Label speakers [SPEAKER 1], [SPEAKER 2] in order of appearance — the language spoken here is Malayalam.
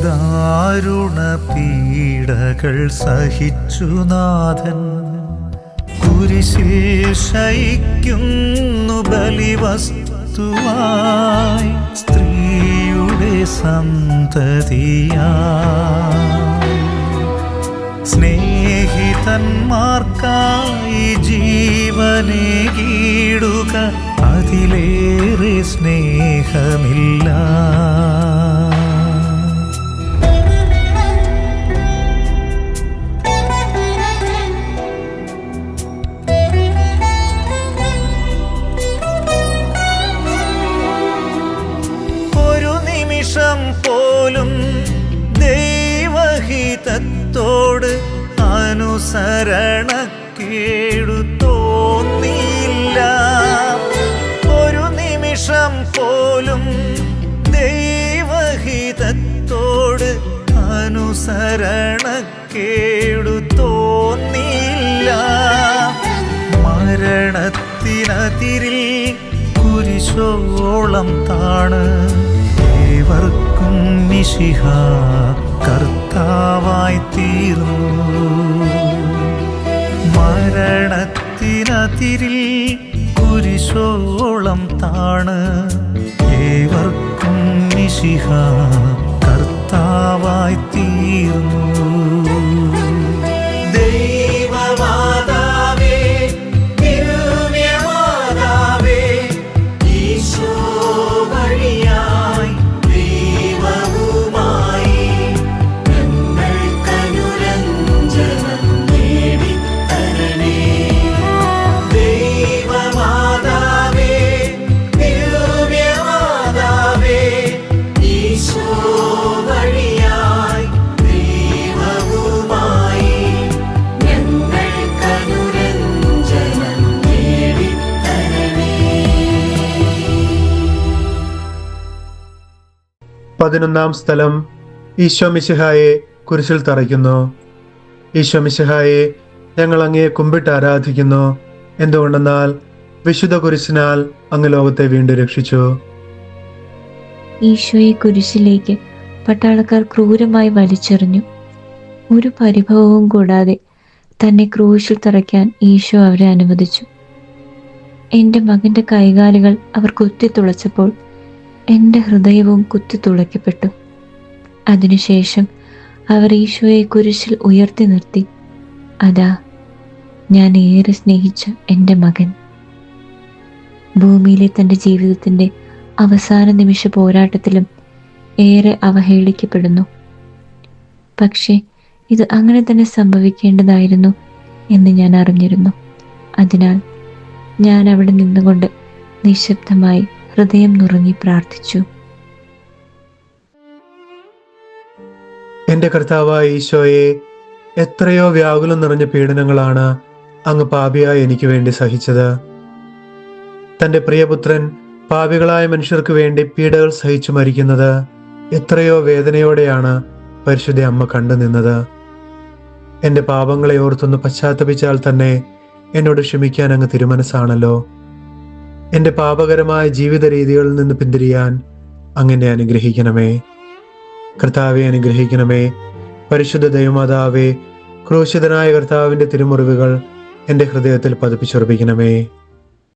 [SPEAKER 1] ദാരുണ പീഡകൾ സഹിച്ചു നാഥൻ. കുരിശിൽ ശയിക്കുന്നു ബലിവസ്തുവായി സ്ത്രീയുടെ സന്തതിയായി. സ്നേഹിതന്മാർക്കായി ജീവനേകിടുക, അതിലേറെ സ്നേഹമില്ല. ഒരു നിമിഷം പോലും ദൈവഹിതത്തോട് അനുസരണക്കേടു തോന്നിയില്ല. ഒരു നിമിഷം പോലും ദൈവഹിതത്തോട് അനുസരണക്കേടു തോന്നിയില്ല. മരണത്തിനതിരിൽ കുരിശോളം താണ് ഏവർക്കും മിശിഹ കർത്താവായി തീർന്നു. മരണത്തിനതിരിൽ കുരിശോളം താണ് ഏവർക്കും മിശിഹ കർത്താവായി തീർന്നു. ദൈവമാതാവേ, ദിവ്യമാതാവേ, ഈശോ വഴിയായി ദൈവവുമായി ഞങ്ങൾക്കനുരഞ്ജനം നേടിത്തരണേ. ദൈവമാതാവേ, ദിവ്യമാതാവേ, ഈശോ വഴിയായി ദൈവവുമായി ഞങ്ങൾക്കനുരഞ്ജനം നേടിത്തരണേ.
[SPEAKER 2] 11-ാം സ്ഥലം ഈശോ മിശിഹായെ കുരിശിൽ തറയ്ക്കുന്നു. ഈശോ മിശിഹായെ, ഞങ്ങൾ അങ്ങയെ കുമ്പിട്ട് ആരാധിക്കുന്നു. എന്തുകൊണ്ടെന്നാൽ വിശുദ്ധ കുരിശിനാൽ അങ്ങ് ലോകത്തെ വീണ്ടും രക്ഷിച്ചു.
[SPEAKER 3] ഈശോയെ കുരിശിലേക്ക് പട്ടാളക്കാർ ക്രൂരമായി വലിച്ചെറിഞ്ഞു. ഒരു പരിഭവവും കൂടാതെ തന്നെ ക്രൂശിൽ തറയ്ക്കാൻ ഈശോ അവരെ അനുവദിച്ചു. എൻ്റെ മകൻ്റെ കൈകാലുകൾ അവർ കുത്തിത്തുളച്ചപ്പോൾ എൻ്റെ ഹൃദയവും കുത്തിത്തുളയ്ക്കപ്പെട്ടു. അതിനുശേഷം അവർ ഈശോയെ കുരിശിൽ ഉയർത്തി നിർത്തി. അതാ, ഞാൻ ഏറെ സ്നേഹിച്ച എൻ്റെ മകൻ. ഭൂമിയിലെ തൻ്റെ ജീവിതത്തിൻ്റെ അവസാന നിമിഷ പോരാട്ടത്തിലും ഏറെ അവഹേളിക്കപ്പെടുന്നു. പക്ഷേ ഇത് അങ്ങനെ തന്നെ സംഭവിക്കേണ്ടതായിരുന്നു എന്ന് ഞാൻ അറിഞ്ഞിരുന്നു. അതിനാൽ ഞാൻ അവിടെ നിന്നുകൊണ്ട് നിശബ്ദമായി ഹൃദയം നുറുങ്ങി പ്രാർത്ഥിച്ചു.
[SPEAKER 2] എൻ്റെ കർത്താവായ ഈശോയെ, എത്രയോ വ്യാകുലം നിറഞ്ഞ പീഡനങ്ങളാണ് അങ്ങ് പാപിയായ എനിക്ക് വേണ്ടി സഹിച്ചത്. തൻ്റെ പ്രിയപുത്രൻ പാപികളായ മനുഷ്യർക്ക് വേണ്ടി പീഡകൾ സഹിച്ചു മരിക്കുന്നത് എത്രയോ വേദനയോടെയാണ് പരിശുദ്ധ അമ്മ കണ്ടു നിന്നത്. എൻ്റെ പാപങ്ങളെ ഓർത്തൊന്ന് പശ്ചാത്തപിച്ചാൽ തന്നെ എന്നോട് ക്ഷമിക്കാൻ അങ്ങ് തിരുമനസ്സാണല്ലോ. എൻ്റെ പാപകരമായ ജീവിത രീതികളിൽ നിന്ന് പിന്തിരിയാൻ അങ്ങനെ അനുഗ്രഹിക്കണമേ. കർത്താവെ, അനുഗ്രഹിക്കണമേ. പരിശുദ്ധ ദൈവമാതാവേ, ക്രൂശിതനായ കർത്താവിൻ്റെ തിരുമുറിവുകൾ എൻ്റെ ഹൃദയത്തിൽ പതിപ്പിച്ചുറപ്പിക്കണമേ.